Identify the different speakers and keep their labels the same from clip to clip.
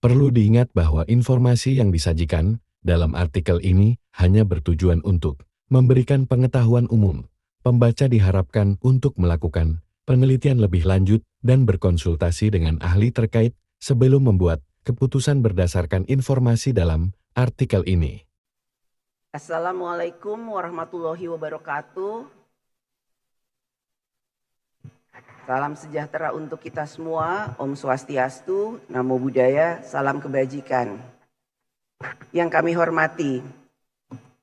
Speaker 1: Perlu diingat bahwa informasi yang disajikan dalam artikel ini hanya bertujuan untuk memberikan pengetahuan umum. Pembaca diharapkan untuk melakukan penelitian lebih lanjut dan berkonsultasi dengan ahli terkait sebelum membuat keputusan berdasarkan informasi dalam artikel ini.
Speaker 2: Assalamualaikum warahmatullahi wabarakatuh. Salam sejahtera untuk kita semua. Om Swastiastu, Namo Buddhaya, salam kebajikan. Yang kami hormati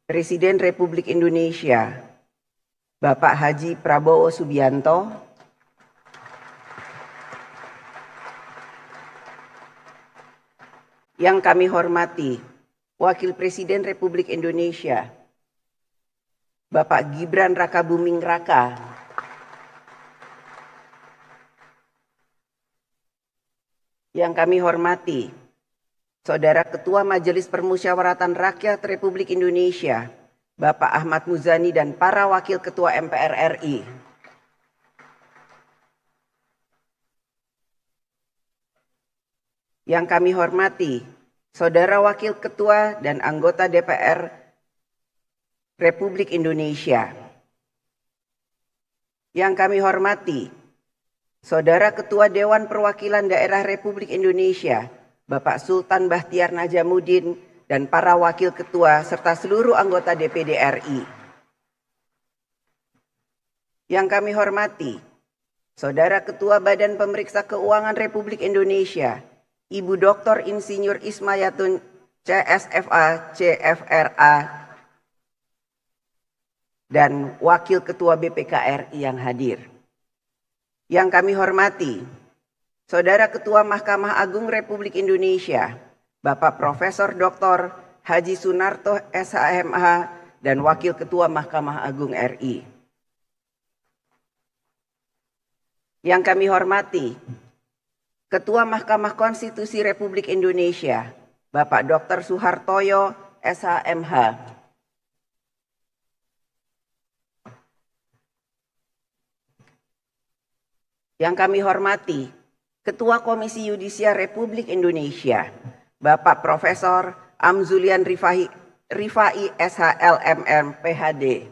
Speaker 2: Presiden Republik Indonesia Bapak Haji Prabowo Subianto, yang kami hormati Wakil Presiden Republik Indonesia Bapak Gibran Rakabuming Raka, yang kami hormati Saudara Ketua Majelis Permusyawaratan Rakyat Republik Indonesia Bapak Ahmad Muzani dan para Wakil Ketua MPR RI, yang kami hormati Saudara Wakil Ketua dan anggota DPR Republik Indonesia, yang kami hormati Saudara Ketua Dewan Perwakilan Daerah Republik Indonesia Bapak Sultan Bahtiar Najamuddin dan para Wakil Ketua serta seluruh anggota DPD RI, yang kami hormati Saudara Ketua Badan Pemeriksa Keuangan Republik Indonesia Ibu Dr. Insinyur Ismayatun CSFA CFRA dan Wakil Ketua BPK RI yang hadir. Yang kami hormati Saudara Ketua Mahkamah Agung Republik Indonesia Bapak Profesor Dr. Haji Sunarto SHMH dan Wakil Ketua Mahkamah Agung RI. Yang kami hormati Ketua Mahkamah Konstitusi Republik Indonesia Bapak Dr. Suhartoyo SHMH. Yang kami hormati Ketua Komisi Yudisial Republik Indonesia Bapak Profesor Amzulian Rifai SHLMM PhD.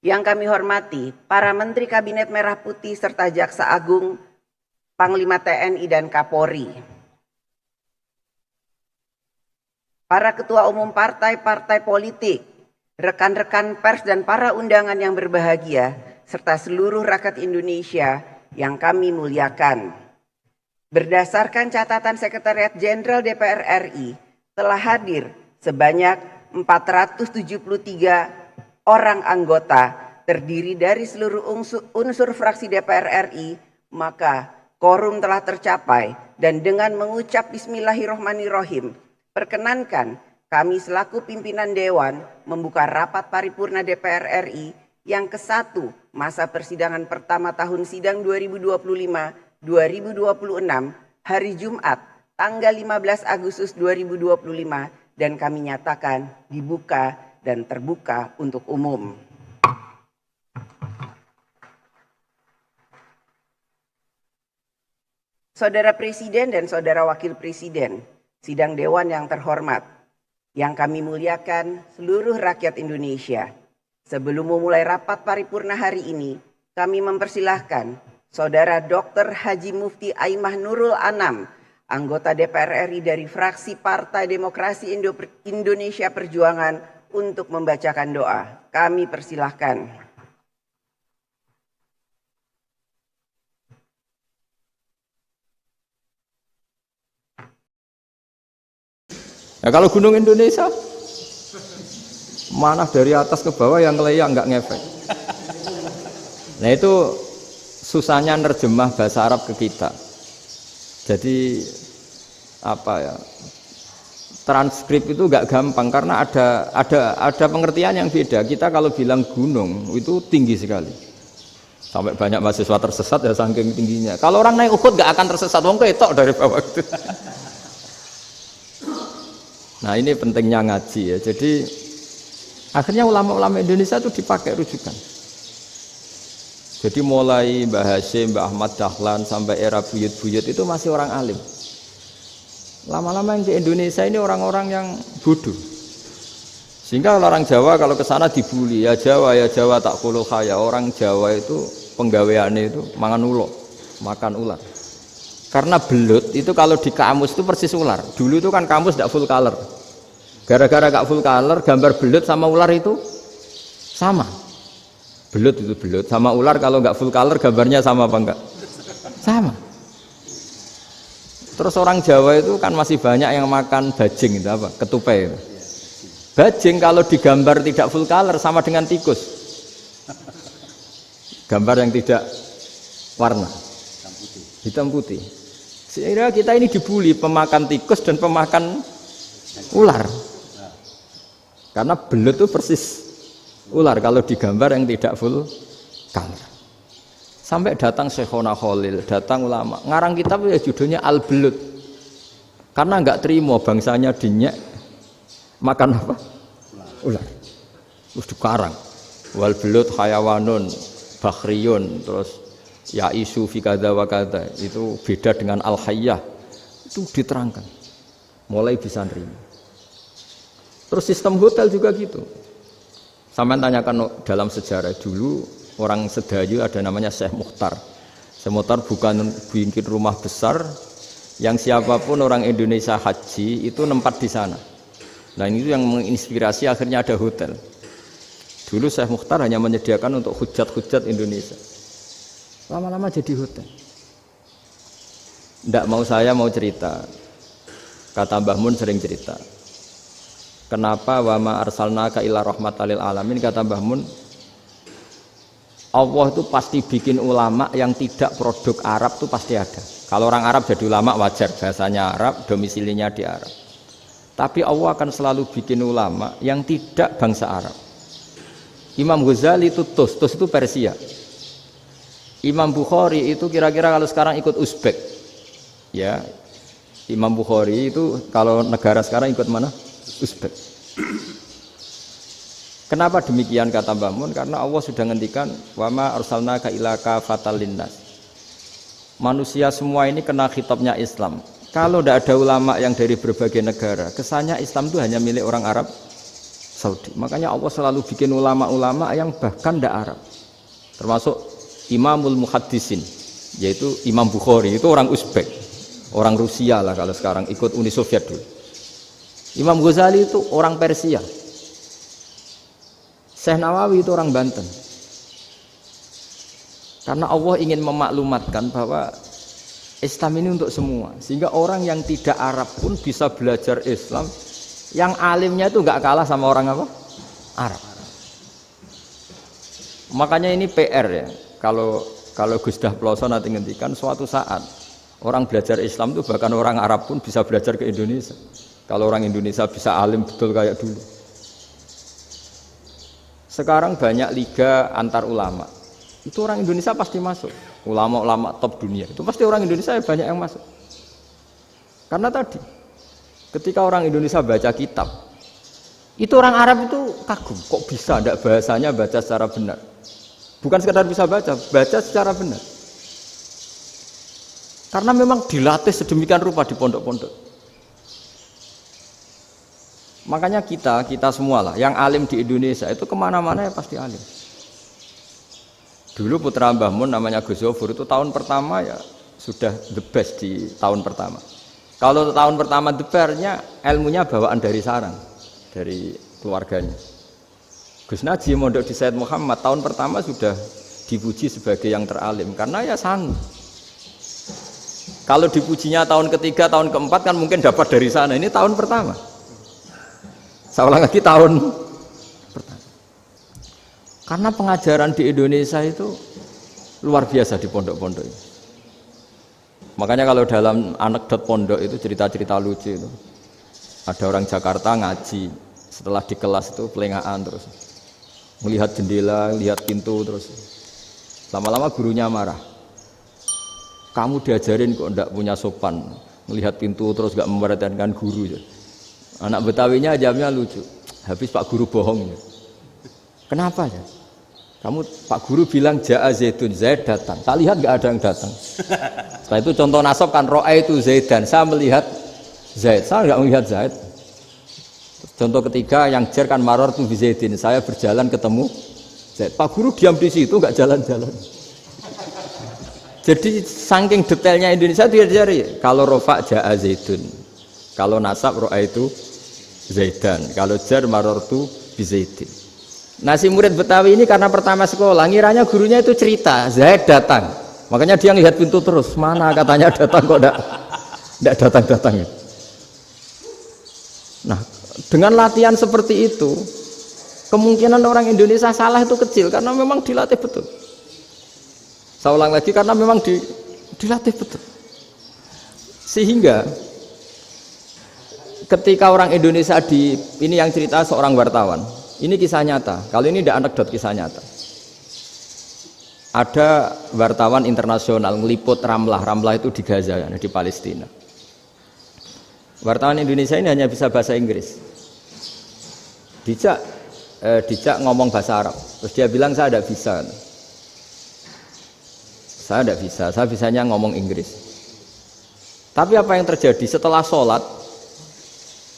Speaker 2: Yang kami hormati para Menteri Kabinet Merah Putih serta Jaksa Agung, Panglima TNI dan Kapolri. Para Ketua Umum partai-partai politik, rekan-rekan pers dan para undangan yang berbahagia, serta seluruh rakyat Indonesia yang kami muliakan. Berdasarkan catatan Sekretariat Jenderal DPR RI, telah hadir sebanyak 473 orang anggota terdiri dari seluruh unsur fraksi DPR RI, maka quorum telah tercapai dan dengan mengucap Bismillahirrohmanirrohim, perkenankan kami selaku pimpinan Dewan membuka rapat paripurna DPR RI yang ke-1 masa persidangan pertama tahun sidang 2025-2026 hari Jumat tanggal 15 Agustus 2025 dan kami nyatakan dibuka dan terbuka untuk umum. Saudara Presiden dan Saudara Wakil Presiden, sidang Dewan yang terhormat, yang kami muliakan seluruh rakyat Indonesia. Sebelum memulai rapat paripurna hari ini, kami mempersilahkan Saudara Dr. Haji Mufti Aimah Nurul Anam, anggota DPR RI dari fraksi Partai Demokrasi Indonesia Perjuangan untuk membacakan doa. Kami persilahkan.
Speaker 3: Ya kalau Gunung Indonesia mana dari atas ke bawah yang ngeleyak nggak ngefek. Nah itu susahnya nerjemah bahasa Arab ke kita. Jadi apa ya? Transkrip itu nggak gampang karena ada pengertian yang beda. Kita kalau bilang gunung itu tinggi sekali. Sampai banyak mahasiswa tersesat ya saking tingginya. Kalau orang naik Uhud nggak akan tersesat, wong ketok dari bawah itu. Nah ini pentingnya ngaji ya. Jadi akhirnya ulama-ulama Indonesia itu dipakai rujukan. Jadi mulai Mbah Hasyim, Mbah Ahmad Dahlan sampai era buyut-buyut itu masih orang alim. Lama-lama yang di Indonesia ini orang-orang yang bodoh. Sehingga orang Jawa kalau ke sana dibully, ya Jawa tak kuluh kaya. Orang Jawa itu penggaweannya itu makan ular. Karena belut itu kalau di kamus itu persis ular. Dulu itu kan kamus tidak full color. Gara-gara gak full color, gambar belut sama ular itu sama. Belut itu belut sama ular kalau nggak full color gambarnya sama apa enggak? Sama. Terus orang Jawa itu kan masih banyak yang makan bajing itu apa? Ketupai itu. Bajing kalau digambar tidak full color sama dengan tikus. Gambar yang tidak warna. Hitam putih. Sehingga kita ini dibully pemakan tikus dan pemakan ular. Karena belut itu persis ular kalau digambar yang tidak full color. Sampai datang Syekhona Khalil, datang ulama. Ngarang kitab ya judulnya Al-Belut. Karena enggak terima bangsanya dinyek makan apa? Ular. Terus dikarang. Wal belut hayawanun bakhriyun, terus ya isu fi kadza wa kadza. Itu beda dengan al-hayyah. Itu diterangkan. Mulai bisa nerima. Terus sistem hotel juga gitu. Sampai tanyakan dalam sejarah dulu orang Sedayu ada namanya Syekh Mukhtar. Syekh Mukhtar bukan bikin rumah besar yang siapapun orang Indonesia haji itu nempat di sana. Nah ini yang menginspirasi akhirnya ada hotel. Dulu Syekh Mukhtar hanya menyediakan untuk hujat-hujat Indonesia. Lama-lama jadi hotel. Nggak mau saya mau cerita. Kata Mbah Mun sering cerita. Kenapa wa ma arsalnaka illa rahmatan lil alamin, kata Mbah Mun, Allah itu pasti bikin ulama yang tidak produk Arab itu pasti ada. Kalau orang Arab jadi ulama wajar, bahasanya Arab, domisilinya di Arab. Tapi Allah akan selalu bikin ulama yang tidak bangsa Arab. Imam Ghazali itu Tus itu Persia. Imam Bukhari itu kira-kira kalau sekarang ikut Uzbek. Ya. Imam Bukhari itu kalau negara sekarang ikut mana? Uzbek. Kenapa demikian kata Mbah Mun? Karena Allah sudah ngendikan wa ma arsalnaka illa kafatan linnas. Manusia semua ini kena khitabnya Islam. Kalau tidak ada ulama yang dari berbagai negara, kesannya Islam itu hanya milik orang Arab Saudi. Makanya Allah selalu bikin ulama-ulama yang bahkan tidak Arab. Termasuk Imamul Muhaddisin, yaitu Imam Bukhari, itu orang Uzbek, orang Rusia lah kalau sekarang, ikut Uni Soviet dulu. Imam Ghazali itu orang Persia. Syekh Nawawi itu orang Banten. Karena Allah ingin memaklumatkan bahwa Islam ini untuk semua, sehingga orang yang tidak Arab pun bisa belajar Islam, yang alimnya itu nggak kalah sama orang apa? Arab. Makanya ini PR ya. Kalau Gus Dah Ploso nanti ngendikan suatu saat orang belajar Islam itu bahkan orang Arab pun bisa belajar ke Indonesia. Kalau orang Indonesia bisa alim betul kayak dulu. Sekarang banyak liga antar ulama. Itu orang Indonesia pasti masuk. Ulama-ulama top dunia itu pasti orang Indonesia banyak yang masuk. Karena tadi ketika orang Indonesia baca kitab, itu orang Arab itu kagum, kok bisa tidak bahasanya baca secara benar. Bukan sekedar bisa baca secara benar. Karena memang dilatih sedemikian rupa di pondok-pondok. Makanya kita semua lah, yang alim di Indonesia itu kemana-mana ya pasti alim. Dulu putra Mbah Mun namanya Gus Zofur itu tahun pertama ya sudah the best di tahun pertama. Kalau tahun pertama the bestnya ilmunya bawaan dari sarang, dari keluarganya. Gus Najih mondok di Said Muhammad tahun pertama sudah dipuji sebagai yang teralim karena ya sanggup. Kalau dipujinya tahun ketiga, tahun keempat kan mungkin dapat dari sana. Ini tahun pertama. Saya ulang lagi tahun pertama. Karena pengajaran di Indonesia itu luar biasa di pondok-pondok ini. Makanya kalau dalam anekdot pondok itu cerita-cerita lucu itu. Ada orang Jakarta ngaji, setelah di kelas itu pelengahan terus. Melihat jendela, lihat pintu terus. Lama-lama gurunya marah. Kamu diajarin kok enggak punya sopan, melihat pintu terus enggak memperhatikan guru. Anak Betawinya jawabnya lucu. Habis Pak Guru bohong. Kenapa ya? Kamu Pak Guru bilang Ja'a Zaidun, Zaid datang. Tak lihat enggak ada yang datang. Setelah itu contoh nasab kan ro'a itu Zaidan. Saya melihat Zaid. Saya enggak melihat Zaid. Contoh ketiga yang jar kan marartu bi Zaidin. Saya berjalan ketemu Zaid. Pak guru diam di situ enggak jalan-jalan. Jadi saking detailnya Indonesia itu dia kalau rofa jaa Zaidun. Kalau nasab roa itu Zaidan. Kalau jar marartu bi Zaidin. Nah si murid Betawi ini karena pertama sekolah, ngiranya gurunya itu cerita, Zaid datang. Makanya dia lihat pintu terus, mana katanya datang kok enggak datang-datang. Nah, dengan latihan seperti itu, kemungkinan orang Indonesia salah itu kecil karena memang dilatih betul. Saya ulang lagi karena memang dilatih betul. Sehingga ketika orang Indonesia ini yang cerita seorang wartawan, ini kisah nyata. Kalau ini tidak anekdot, kisah nyata. Ada wartawan internasional ngeliput Ramlah. Ramlah itu di Gaza, di Palestina. Wartawan Indonesia ini hanya bisa bahasa Inggris. Dijak ngomong bahasa Arab. Terus dia bilang saya tidak bisa. Saya tidak bisa. Saya bisanya ngomong Inggris. Tapi apa yang terjadi setelah sholat?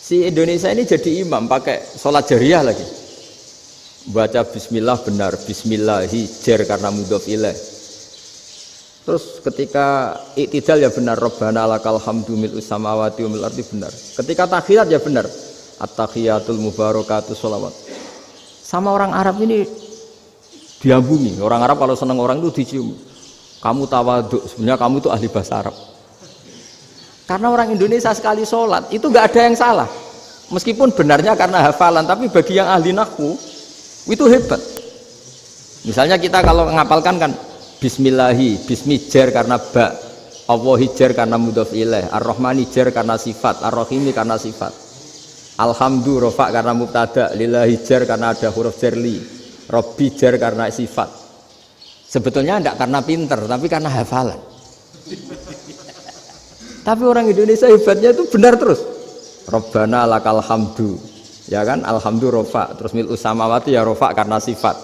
Speaker 3: Si Indonesia ini jadi imam pakai sholat jariah lagi. Baca bismillah benar, bismillahi jar karena mudhof ilaih. Terus ketika iktidal ya benar, Rabbana lakal hamdu mil'us samawati wa mil'ul ardi benar. Ketika tahiyat ya benar, at-tahiyatul mubarakatuh sholawat. Sama orang Arab ini diambungi. Orang Arab kalau senang orang itu dicium. Kamu tawaduk, sebenarnya kamu itu ahli bahasa Arab. Karena orang Indonesia sekali sholat itu nggak ada yang salah. Meskipun benarnya karena hafalan, tapi bagi yang ahli nahwu itu hebat. Misalnya kita kalau ngapalkan kan bismillahi, bismi jar karena ba, Allahi jar karena mudhof ilaih, ar-rahmani jar karena sifat, ar-rahimi karena sifat, alhamdu rofa karena mubtada, lillahi jar karena ada huruf jarli, robbi jar karena sifat. Sebetulnya tidak karena pinter, tapi karena hafalan. Tapi orang Indonesia hebatnya itu benar terus. Rabbana lakal hamdu. Ya kan, alhamdu rofa, terus mil'us samawati ya rofa karena sifat.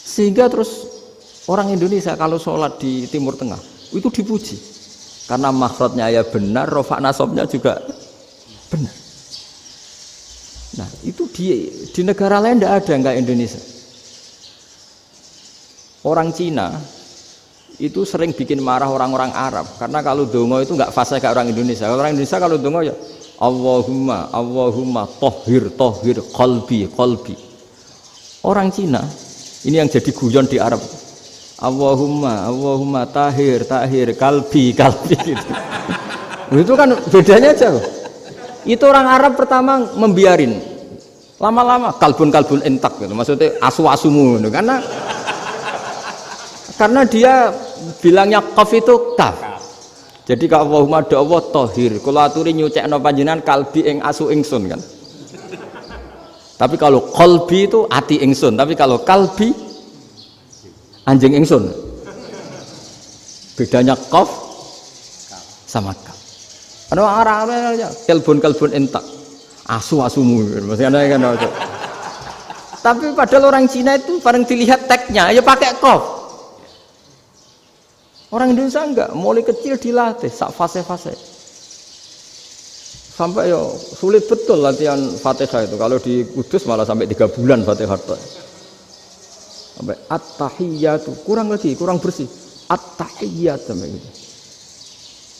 Speaker 3: Sehingga terus orang Indonesia kalau sholat di Timur Tengah itu dipuji karena makhrajnya ya benar, rofa nasabnya juga benar. Nah itu di negara lain tidak ada nggak Indonesia. Orang Cina itu sering bikin marah orang-orang Arab karena kalau dongo itu nggak fasih kayak orang Indonesia. Orang Indonesia kalau dongo ya Allahumma tohir qalbi. Orang Cina ini yang jadi guyon di Arab. Allahumma tahir kalbi gitu. Itu kan bedanya jauh. Itu orang Arab pertama membiarin. Lama-lama kalbun entak gitu. Maksudnya asu-asumu gitu. Karena dia bilangnya qaf itu kaf. Jadi kalau Allahumma do Allah tohir, kalau aturi nyucekno panjenengan kalbi ing asu ingsun kan. Tapi kalau qalbi itu ati ingsun, tapi kalau kalbi anjing ingsun. Bedanya qaf sama kaf. Ana orang aja kalbun entak. Asu-asumu maksudnya kan. Tapi padahal orang Cina itu paling dilihat teksnya ya pakai qaf. Orang Indonesia enggak, mulai kecil dilatih sak fase-fase. Sampai ya sulit betul latihan Fatihah itu. Kalau di Kudus malah sampai 3 bulan Fatihah. Sampai at-tahiyyatu, kurang bersih. At-tahiyyat sampai gitu.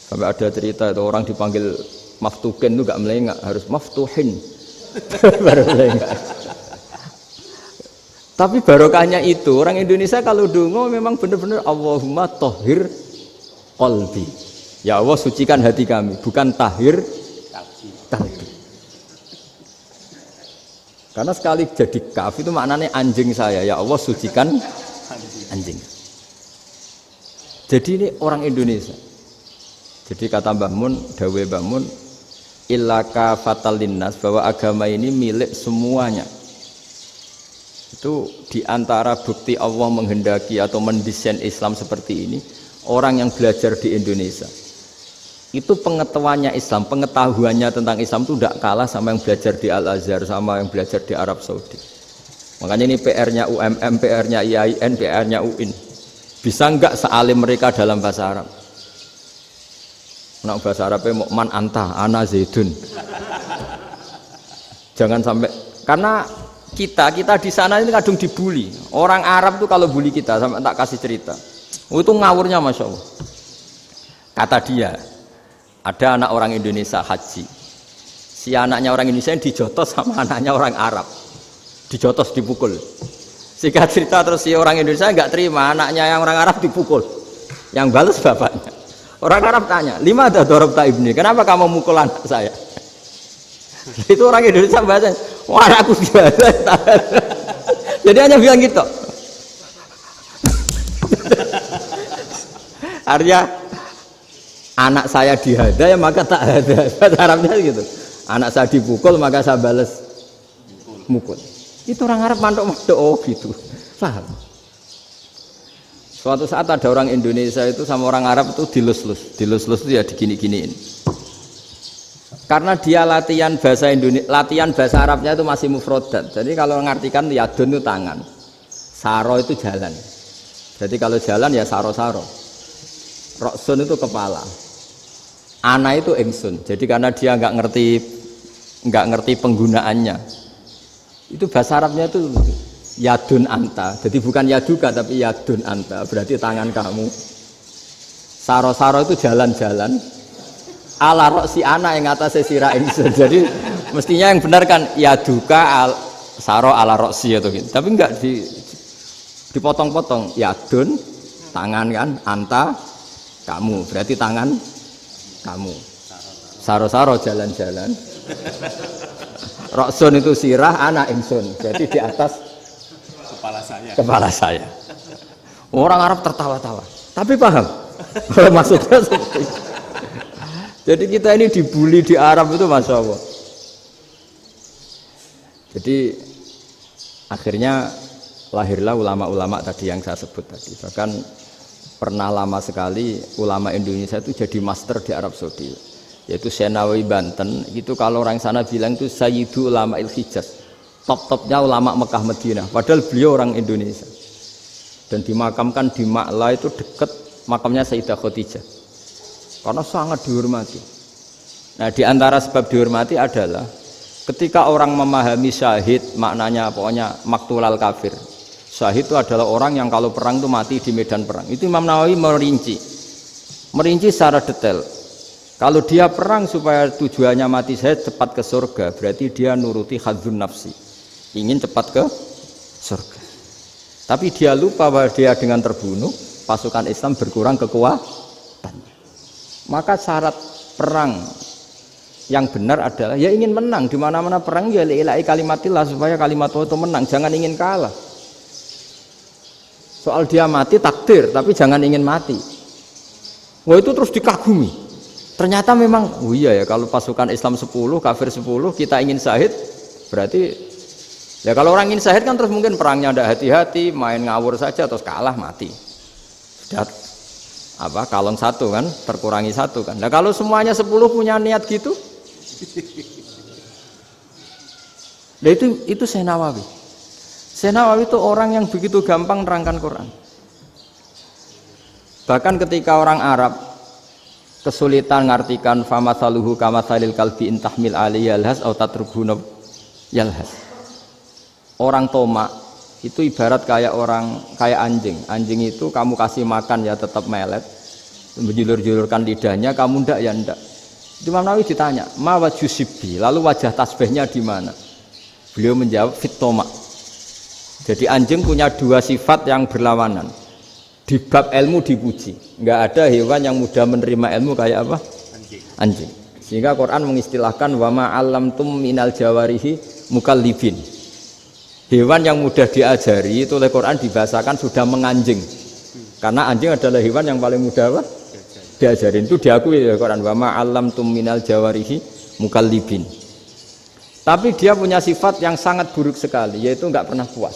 Speaker 3: Sampai ada cerita itu orang dipanggil maftuhin itu enggak melengak, harus maftuhin. Baru melengak. Tapi barokahnya itu orang Indonesia kalau dongo memang benar-benar Allahumma tohir qalbi. Ya Allah sucikan hati kami, bukan tahir kalbi. Karena sekali jadi kaf itu maknanya anjing saya. Ya Allah sucikan anjing. Jadi ini orang Indonesia. Jadi kata Mbah Mun, dawe Mbah Mun, illaka fatal linnas, bahwa agama ini milik semuanya. Itu diantara bukti Allah menghendaki atau mendesain Islam seperti ini, orang yang belajar di Indonesia itu pengetahuannya Islam, pengetahuannya tentang Islam itu tidak kalah sama yang belajar di Al-Azhar, sama yang belajar di Arab Saudi. Makanya ini PR-nya UMM, PR-nya IAIN, PR-nya UIN. Bisa enggak sealim mereka dalam bahasa Arab? Nak bahasa Arabnya man anta, ana zaidun. Jangan sampai, karena kita di sana ini kadung dibully. Orang Arab tuh kalau bully kita, sampai tak kasih cerita. Itu ngawurnya Masya Allah. Kata dia, ada anak orang Indonesia haji. Si anaknya orang Indonesia yang dijotos sama anaknya orang Arab. Dijotos, dipukul. Singkat cerita terus si orang Indonesia nggak terima, anaknya yang orang Arab dipukul. Yang balas bapaknya. Orang Arab tanya, lima ada dorobta ibni, kenapa kamu mukul anak saya? Itu orang Indonesia bahasa, wah aku biasa. Jadi hanya bilang gitu. Artinya anak saya dihada ya maka tak ada. Bahasa Arabnya gitu. Anak saya dipukul maka saya balas mukul. Itu orang Arab mantuk-mantuk oh gitu. Paham? Suatu saat ada orang Indonesia itu sama orang Arab itu dilus-lus itu ya digini-giniin. Karena dia latihan bahasa Indonesia, latihan bahasa Arabnya itu masih mufrodat. Jadi kalau ngartikan yadun itu tangan, saro itu jalan. Jadi kalau jalan ya saro-saro. Roksun itu kepala, ana itu ingsun. Jadi karena dia nggak ngerti penggunaannya, itu bahasa Arabnya itu yadun anta, jadi bukan yaduka tapi yadun anta, berarti tangan kamu. Saro-saro itu jalan-jalan. Ala roksi anak yang atasnya sirah ingsun. Jadi mestinya yang benar kan yaduka saro ala roksi atau gitu. Tapi enggak dipotong-potong. Yadun tangan kan, anta kamu, berarti tangan kamu. Saro-saro jalan-jalan. Roksun itu sirah, anak ingsun. Jadi di atas kepala saya. Orang Arab tertawa-tawa, tapi paham maksudnya seperti itu. Jadi kita ini dibully di Arab itu Masya Allah. Jadi akhirnya lahirlah ulama-ulama tadi yang saya sebut tadi. Bahkan pernah lama sekali ulama Indonesia itu jadi master di Arab Saudi, yaitu Senawi Banten. Itu kalau orang sana bilang itu Sayyidu Ulama Il-Hijaz, top-topnya ulama Mekah Madinah, padahal beliau orang Indonesia dan dimakamkan di Ma'la itu dekat makamnya Sayyidah Khadijah karena sangat dihormati. Nah di antara sebab dihormati adalah ketika orang memahami syahid, maknanya pokoknya maktulal kafir. Syahid itu adalah orang yang kalau perang itu mati di medan perang. Itu Imam Nawawi merinci secara detail. Kalau dia perang supaya tujuannya mati syahid cepat ke surga, berarti dia nuruti hadzun nafsi, ingin cepat ke surga. Tapi dia lupa bahwa dia dengan terbunuh pasukan Islam berkurang kekuatannya. Maka syarat perang yang benar adalah ya ingin menang. Di mana-mana perang ya ilahi kalimatillah, supaya kalimat Allah itu menang, jangan ingin kalah. Soal dia mati takdir, tapi jangan ingin mati. Wah itu terus dikagumi. Ternyata memang, oh iya ya kalau pasukan Islam 10, kafir 10, kita ingin syahid, berarti ya kalau orang ingin syahid kan terus mungkin perangnya ada hati-hati, main ngawur saja terus kalah mati. Sudah apa kalon satu kan, terkurangi satu kan. Nah kalau semuanya 10 punya niat gitu, nah itu Syekh Nawawi. Syekh Nawawi itu orang yang begitu gampang nerangkan Quran. Bahkan ketika orang Arab kesulitan ngartikan famathaluhu kamathalil kalbi intahmil alaihi yalhas atau tatrubuna yalhas. Orang tomak itu ibarat kayak anjing. Anjing itu kamu kasih makan ya tetap melet, menjulur-julurkan lidahnya, kamu ndak ya ndak. Imam Nawawi ditanya, "Ma wajusibbi?" Lalu wajah tasbihnya di mana? Beliau menjawab, "Fit tomak." Jadi anjing punya dua sifat yang berlawanan. Di bab ilmu dipuji. Enggak ada hewan yang mudah menerima ilmu kayak apa? Anjing. Sehingga Quran mengistilahkan wa ma 'allamtum minal jawarihi mukallibin. Hewan yang mudah diajari itu oleh Quran dibahasakan sudah menganjing. Karena anjing adalah hewan yang paling mudah apa? Diajarin. Itu diakui oleh Quran wa ma 'allamtum minal jawarihi mukallibin. Tapi dia punya sifat yang sangat buruk sekali, yaitu enggak pernah puas.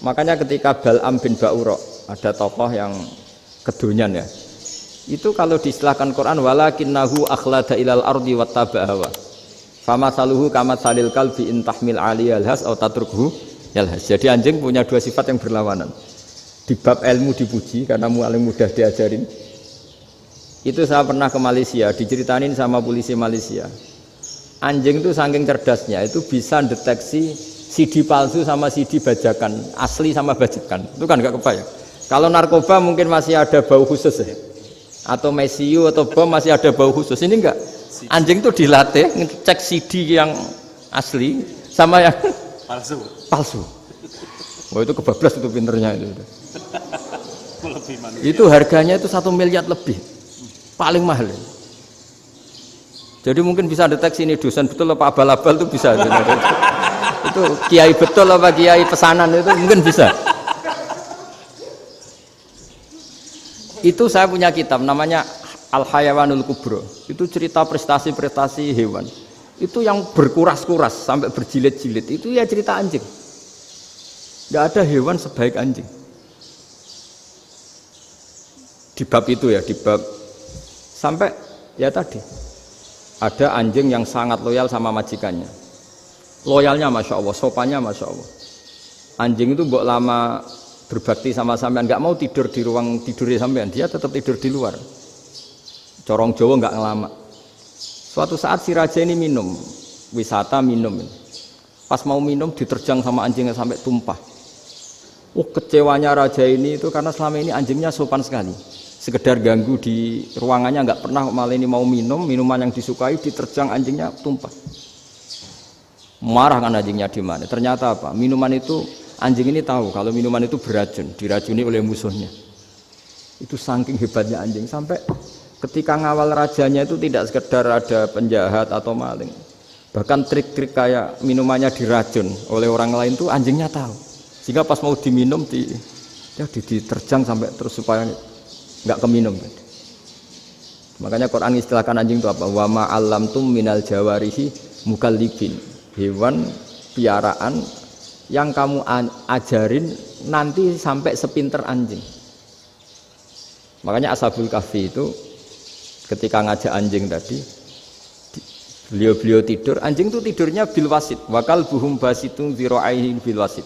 Speaker 3: Makanya ketika Bal'am bin Ba'ura, ada tokoh yang kedonyan ya, itu kalau diistilahkan Quran walakinnahu akhlada ilal ardi wattaba'a hawa famathaluhu kamathalil kalbi intahmil aliyal has atau tatrukhu yalhas. Jadi anjing punya dua sifat yang berlawanan. Di bab ilmu dipuji karena paling mudah diajarin, Itu saya pernah ke Malaysia, diceritain sama polisi Malaysia. Anjing itu saking cerdasnya, itu bisa deteksi CD palsu sama CD bajakan, asli sama bajakan. Itu kan nggak kebayang. Kalau narkoba mungkin masih ada bau khusus ya. Atau mesiu atau bom masih ada bau khusus. Ini enggak. Anjing itu dilatih ngecek CD yang asli sama yang palsu. Wah itu kebablas itu pinternya itu. Itu harganya itu 1 miliar lebih. Paling mahal. Jadi mungkin bisa deteksi ini dosen betul apa abal-abal itu bisa. Itu kiai betul apa kiai pesanan itu mungkin bisa. Itu saya punya kitab namanya Al-Hayawanul Kubro. Itu cerita prestasi-prestasi hewan. Itu yang berkuras-kuras sampai berjilid-jilid. Itu ya cerita anjing. Nggak ada hewan sebaik anjing. Di bab itu ya, di bab sampai ya tadi ada anjing yang sangat loyal sama majikannya. Loyalnya Masya Allah, sopannya Masya Allah. Anjing itu mbok lama berbakti sama sampean, nggak mau tidur di ruang tidurnya sampean, dia tetap tidur di luar. Corong Jawa nggak ngelama. Suatu saat si raja ini minum, wisata minum. Pas mau minum diterjang sama anjingnya sampai tumpah. Kecewanya raja ini itu karena selama ini anjingnya sopan sekali. Sekedar ganggu di ruangannya nggak pernah, malah ini mau minum, minuman yang disukai diterjang anjingnya tumpah. Marah kan anjingnya di mana? Ternyata apa? Minuman itu anjing ini tahu kalau minuman itu beracun, diracuni oleh musuhnya. Itu saking hebatnya anjing sampai ketika ngawal rajanya itu tidak sekedar ada penjahat atau maling. Bahkan trik-trik kayak minumannya diracun oleh orang lain itu anjingnya tahu. Sehingga pas mau diminum diterjang sampai terus supaya nggak keminum. Makanya Quran istilahkan anjing itu apa? Wa ma 'allamtum minal jawarihi mukallibin. Hewan piaraan yang kamu ajarin nanti sampai sepinter anjing. Makanya Ashabul Kahfi itu ketika ngajak anjing tadi, beliau tidur, anjing itu tidurnya bil wasit, wakal buhum basitun zira'aihi bil wasit.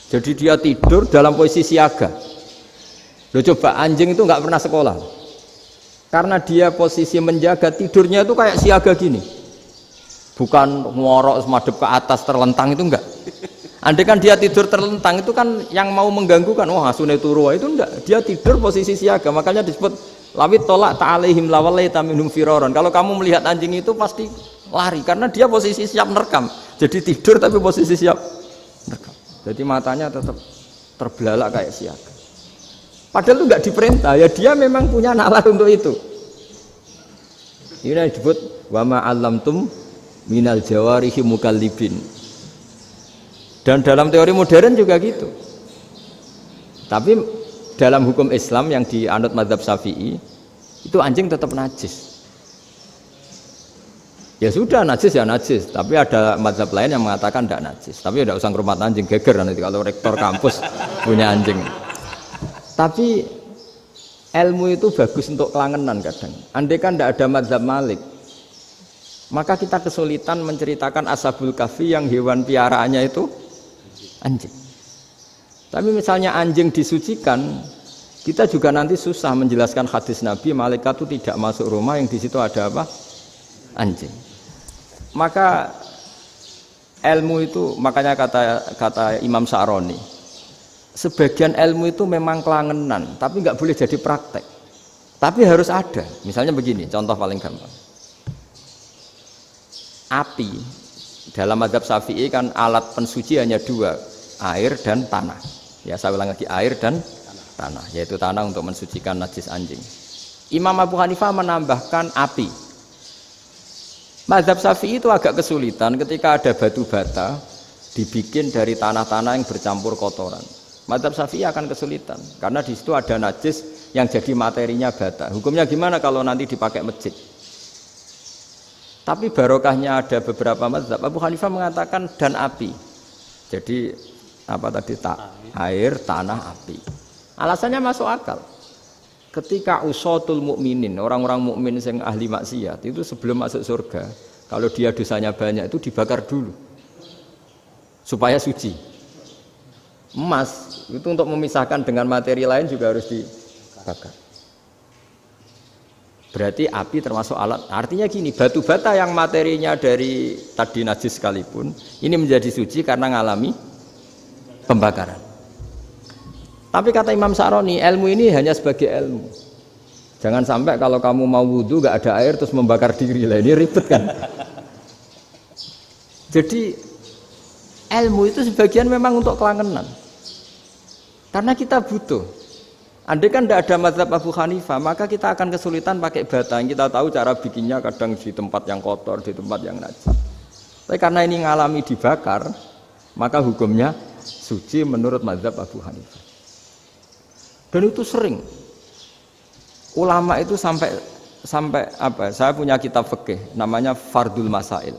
Speaker 3: Jadi dia tidur dalam posisi siaga. Loh coba anjing itu nggak pernah sekolah, karena dia posisi menjaga, tidurnya itu kayak siaga gini, bukan ngorok semadep ke atas terlentang, itu enggak. Andai kan dia tidur terlentang itu kan yang mau mengganggu kan, wah asune turu, itu enggak. Dia tidur posisi siaga, makanya disebut lawit tolak ta'alaihim lawalaita minhum firaron. Kalau kamu melihat anjing itu pasti lari karena dia posisi siap merekam. Jadi tidur tapi posisi siap merekam. Jadi matanya tetap terbelalak kayak siaga. Padahal itu enggak diperintah, ya dia memang punya nalar untuk itu. Ini disebut wa ma 'allamtum minal jawarihi mukallibin. Dan dalam teori modern juga gitu. Tapi dalam hukum Islam yang dianut mazhab Syafi'i itu anjing tetap najis. Ya sudah najis ya najis, tapi ada mazhab lain yang mengatakan tidak najis. Tapi tidak usah ngurmat anjing, geger nanti kalau rektor kampus punya anjing. Tapi ilmu itu bagus untuk kelangenan kadang. Andai kan tidak ada mazhab Malik, maka kita kesulitan menceritakan Ashabul Kahfi yang hewan piaraannya itu anjing. Tapi misalnya anjing disucikan, kita juga nanti susah menjelaskan hadis Nabi malaikat itu tidak masuk rumah yang di situ ada apa? Anjing. Maka ilmu itu, makanya kata Imam Sa'roni, sebagian ilmu itu memang kelangenan, tapi nggak boleh jadi praktek. Tapi harus ada. Misalnya begini, contoh paling gampang. Api dalam mazhab Syafi'i kan alat pensuci hanya dua, air dan tanah. Ya saya ulang lagi, air dan tanah, yaitu tanah untuk mensucikan najis anjing. Imam Abu Hanifah menambahkan api. Mazhab Syafi'i itu agak kesulitan ketika ada batu bata dibikin dari tanah-tanah yang bercampur kotoran. Mazhab Syafi'i akan kesulitan karena di situ ada najis yang jadi materinya bata. Hukumnya gimana kalau nanti dipakai masjid? Tapi barokahnya ada beberapa mazhab. Abu Hanifah mengatakan dan api. Jadi apa tadi air, tanah, api. Alasannya masuk akal. Ketika usatul mukminin, orang-orang mukmin yang ahli maksiat itu sebelum masuk surga, kalau dia dosanya banyak itu dibakar dulu supaya suci. Emas itu untuk memisahkan dengan materi lain juga harus dibakar. Berarti api termasuk alat. Artinya gini, batu bata yang materinya dari tadi najis sekalipun, ini menjadi suci karena ngalami pembakaran. Tapi kata Imam Sa'roni, ilmu ini hanya sebagai ilmu. Jangan sampai kalau kamu mau wudhu gak ada air terus membakar diri lah, ini ribet kan. Jadi ilmu itu sebagian memang untuk kelangenan. Karena kita butuh. Andai kan tidak ada mazhab Abu Hanifah, maka kita akan kesulitan pakai bata. Kita tahu cara bikinnya kadang di tempat yang kotor, di tempat yang najis. Tapi karena ini ngalami dibakar, maka hukumnya suci menurut mazhab Abu Hanifah. Dan itu sering. Ulama itu sampai apa? Saya punya kitab fikih namanya Fardul Masail.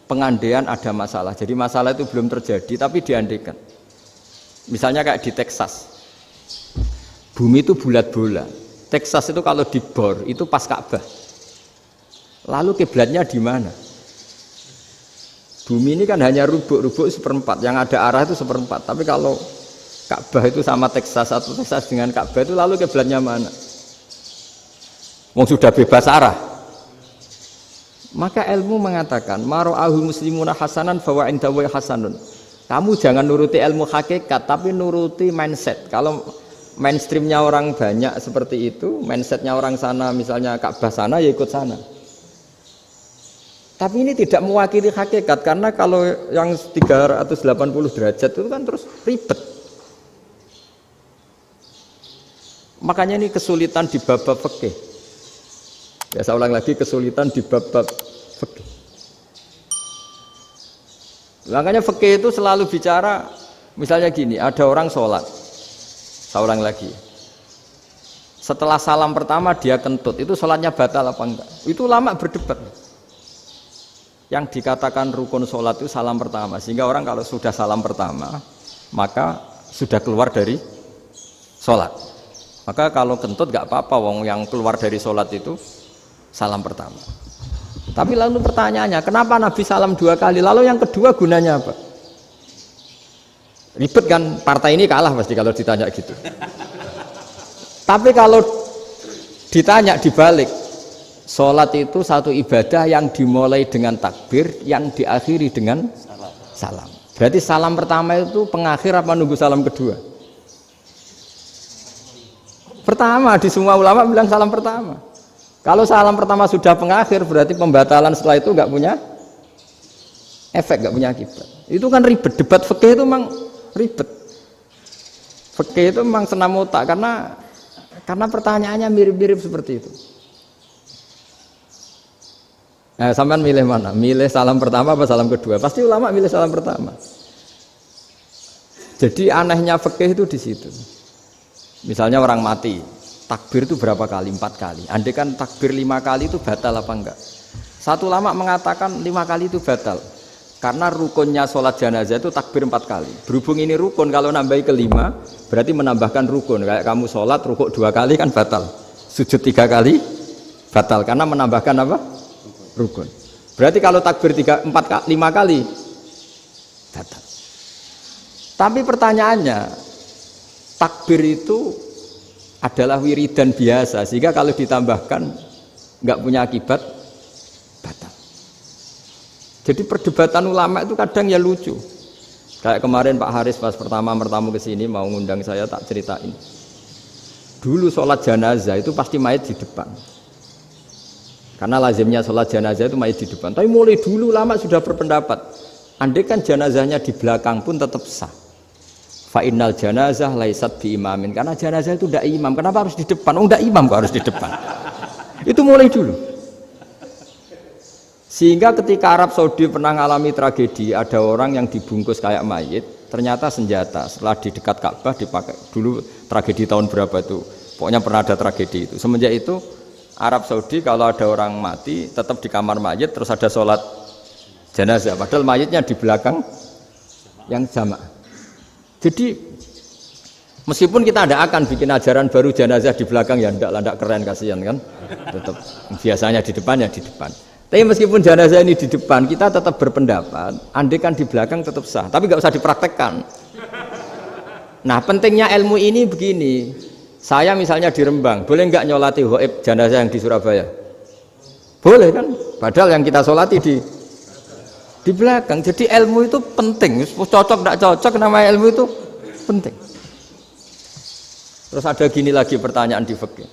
Speaker 3: Pengandaian ada masalah. Jadi masalah itu belum terjadi tapi diandaikan. Misalnya kayak di Texas. Bumi itu bulat bola. Texas itu kalau dibor itu pas Ka'bah. Lalu kiblatnya di mana? Bumi ini kan hanya rubuk-rubuk seperempat. Yang ada arah itu seperempat. Tapi kalau Ka'bah itu sama Texas atau Texas dengan Ka'bah itu lalu kiblatnya mana? Wong sudah bebas arah. Maka ilmu mengatakan maro'ahul muslimuna hasanan fawa indahu hasanun. Kamu jangan nuruti ilmu hakikat tapi nuruti mindset. Kalau mainstreamnya orang banyak seperti itu, mindsetnya orang sana misalnya Ka'bah sana ya ikut sana. Tapi ini tidak mewakili hakikat karena kalau yang 380 derajat itu kan terus ribet. Makanya ini kesulitan di bab-bab fikih. Ya saya ulang lagi, kesulitan di bab-bab fikih. Makanya fikih itu selalu bicara, misalnya gini, ada orang sholat. Saya ulang lagi. Setelah salam pertama dia kentut, itu sholatnya batal apa enggak? Itu lama berdebat. Yang dikatakan rukun sholat itu salam pertama. Sehingga orang kalau sudah salam pertama, maka sudah keluar dari sholat. Maka kalau kentut enggak apa-apa, wong yang keluar dari sholat itu salam pertama. Tapi lalu pertanyaannya, kenapa Nabi salam 2 kali? Lalu yang kedua gunanya apa? Ribet kan, partai ini kalah pasti kalau ditanya gitu. Tapi kalau ditanya dibalik, sholat itu satu ibadah yang dimulai dengan takbir, yang diakhiri dengan salam. Berarti salam pertama itu pengakhir apa nunggu salam kedua? Pertama, di semua ulama bilang salam pertama. Kalau salam pertama sudah pengakhir berarti pembatalan setelah itu nggak punya efek, nggak punya akibat. Itu kan ribet, debat fikih itu memang ribet. Fikih itu memang senam otak karena pertanyaannya mirip-mirip seperti itu. Nah, sampean milih mana? Milih salam pertama apa salam kedua? Pasti ulama milih salam pertama. Jadi anehnya fikih itu di situ. Misalnya orang mati, takbir itu berapa kali? 4 kali. Andai kan takbir 5 kali itu batal apa enggak? Satu ulama mengatakan 5 kali itu batal. Karena rukunnya sholat jenazah itu takbir 4 kali. Berhubung ini rukun, kalau nambahi ke 5 berarti menambahkan rukun. Kayak kamu sholat rukuk 2 kali kan batal. Sujud 3 kali batal karena menambahkan apa? Rukun. Berarti kalau takbir 5 kali batal. Tapi pertanyaannya, takbir itu adalah wiridan biasa, sehingga kalau ditambahkan nggak punya akibat batal. Jadi perdebatan ulama itu kadang ya lucu. Kayak kemarin Pak Haris pas pertama bertamu ke sini mau ngundang saya, tak ceritain. Dulu sholat jenazah itu pasti mayit di depan. Karena lazimnya sholat jenazah itu mayit di depan. Tapi mulai dulu ulama sudah berpendapat, andai kan jenazahnya di belakang pun tetap sah. Fa innal janazah laisat bi imamin, karena jenazah itu tidak imam. Kenapa harus di depan? Oh, tidak imam kok harus di depan. Itu mulai dulu. Sehingga ketika Arab Saudi pernah mengalami tragedi, ada orang yang dibungkus kayak mayit, ternyata senjata. Setelah di dekat Ka'bah dipakai. Dulu tragedi tahun berapa itu? Pokoknya pernah ada tragedi itu. Semenjak itu Arab Saudi kalau ada orang mati tetap di kamar mayit, terus ada sholat jenazah. Padahal mayitnya di belakang yang jamaah. Jadi meskipun kita tidak akan bikin ajaran baru jenazah di belakang, ya tidak keren, kasihan kan. Tetap biasanya di depan ya di depan. Tapi meskipun jenazah ini di depan, kita tetap berpendapat andai kan di belakang tetap sah, tapi nggak usah dipraktekkan. Nah, pentingnya ilmu ini begini. Saya misalnya di Rembang, boleh nggak nyolati ghaib jenazah yang di Surabaya? Boleh kan? Padahal yang kita solati di belakang. Jadi ilmu itu penting. Cocok tidak cocok, namanya ilmu itu penting. Terus ada gini lagi pertanyaan di fikih.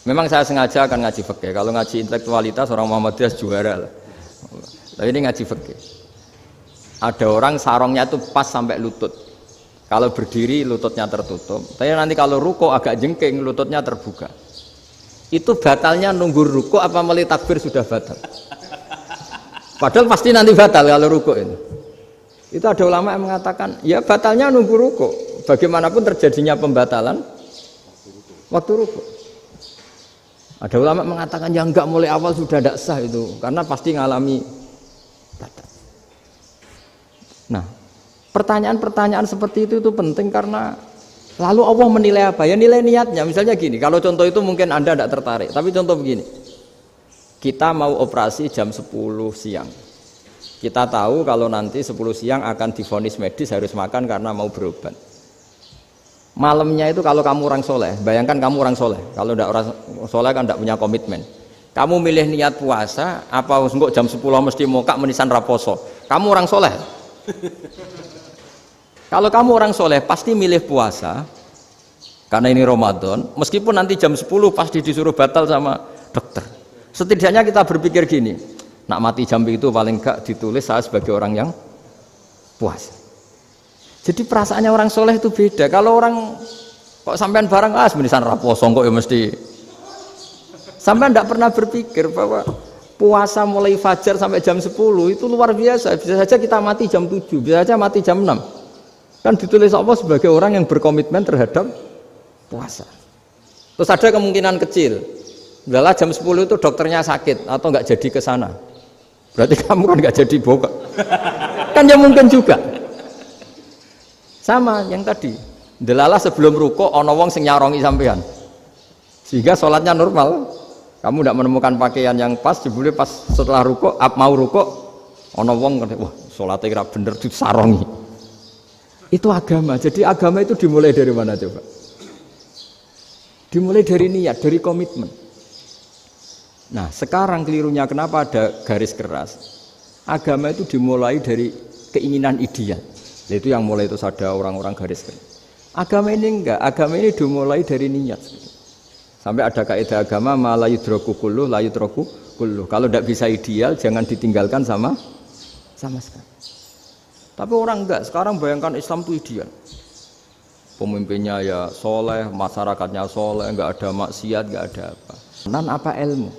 Speaker 3: Memang saya sengaja akan ngaji fikih. Kalau ngaji intelektualitas orang Muhammadiyah juara lah. Tapi ini ngaji fikih. Ada orang sarongnya itu pas sampai lutut. Kalau berdiri lututnya tertutup. Tapi nanti kalau ruko agak jengking lututnya terbuka. Itu batalnya nunggu ruko apa mulai takbir sudah batal? Padahal pasti nanti batal kalau ruko ini. Itu ada ulama yang mengatakan, ya batalnya nunggu ruko. Bagaimanapun terjadinya pembatalan waktu ruko. Ada ulama mengatakan, ya enggak mulai awal sudah tidak sah itu, karena pasti ngalami batal. Nah, pertanyaan-pertanyaan seperti itu penting karena lalu Allah menilai apa? Ya nilai niatnya. Misalnya gini, kalau contoh itu mungkin Anda tidak tertarik, tapi contoh begini. Kita mau operasi jam 10 siang. Kita tahu kalau nanti 10 siang akan divonis medis harus makan karena mau berobat. Malamnya itu kalau kamu orang soleh, bayangkan kamu orang soleh. Kalau tidak orang soleh kan tidak punya komitmen. Kamu milih niat puasa, apa enggak jam 10 mesti mokak menisan raposo. Kamu orang soleh. Kalau kamu orang soleh pasti milih puasa karena ini Ramadan, meskipun nanti jam 10 pasti disuruh batal sama dokter. Setidaknya kita berpikir gini, nak mati jam itu paling enggak ditulis saya sebagai orang yang puasa. Jadi perasaannya orang soleh itu beda. Kalau orang kok sampean barang menisan raposo kok ya mesti. Sampean tidak pernah berpikir bahwa puasa mulai fajar sampai jam 10 itu luar biasa. Bisa saja kita mati jam 7, bisa saja mati jam 6. Kan ditulis Allah sebagai orang yang berkomitmen terhadap puasa. Terus ada kemungkinan kecil, udahlah jam 10 itu dokternya sakit atau nggak jadi ke sana. Berarti kamu kan nggak jadi buka. Kan ya mungkin juga. Sama yang tadi. Delalah sebelum ruko ono wong sing nyarongi sampean. Sehingga sholatnya normal. Kamu tidak menemukan pakaian yang pas, jebule pas setelah ruko, mau ruko, ono wong wah sholatnya kira bener disarongi. Itu agama. Jadi agama itu dimulai dari mana coba? Dimulai dari niat, dari komitmen. Nah, sekarang kelirunya kenapa ada garis keras? Agama itu dimulai dari keinginan ideal. Itu yang mulai itu ada orang-orang garis keras. Agama ini enggak, agama ini dimulai dari niat. Sampai ada kaidah agama la yudraku kullu la yudraku kullu. Kalau tidak bisa ideal jangan ditinggalkan sama sekali. Tapi orang enggak, sekarang bayangkan Islam itu ideal. Pemimpinnya ya soleh, masyarakatnya soleh, enggak ada maksiat, enggak ada apa. Dan apa ilmu?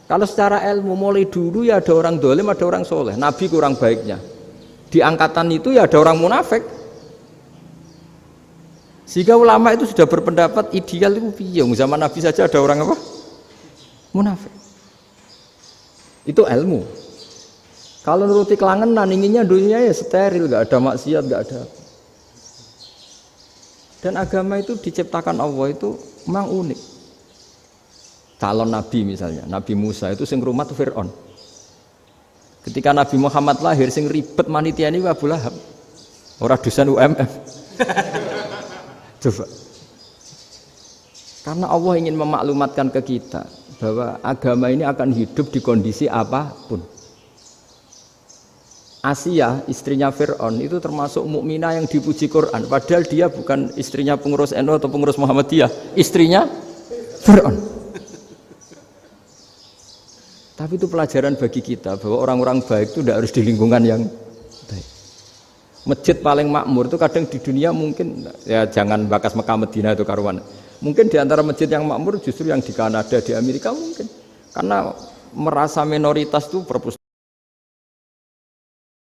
Speaker 3: Kalau secara ilmu mulai dulu ya ada orang dolim, ada orang soleh. Nabi kurang baiknya. Di angkatan itu ya ada orang munafik. Sehingga ulama itu sudah berpendapat ideal itu piye? Zaman Nabi saja ada orang apa? Munafik. Itu ilmu. Kalau nuruti kelangenan inginnya dunia ya steril, enggak ada maksiat, enggak ada apa. Dan agama itu diciptakan Allah itu memang unik. Calon nabi misalnya, Nabi Musa itu sing rumah tuh Fir'aun. Ketika Nabi Muhammad lahir sing ribet manitia ini Abu Lahab. Orang dosen UMM. Coba. Karena Allah ingin memaklumatkan ke kita bahwa agama ini akan hidup di kondisi apapun. Asia, istrinya Fir'aun itu termasuk mukminah yang dipuji Quran. Padahal dia bukan istrinya pengurus NU atau pengurus Muhammadiyah, istrinya Fir'aun. Tapi itu pelajaran bagi kita bahwa orang-orang baik itu tidak harus di lingkungan yang baik. Masjid paling makmur itu kadang di dunia mungkin ya jangan bakas Mekah Medina itu karuan. Mungkin di antara masjid yang makmur justru yang di Kanada, di Amerika mungkin. Karena merasa minoritas itu perpustakaan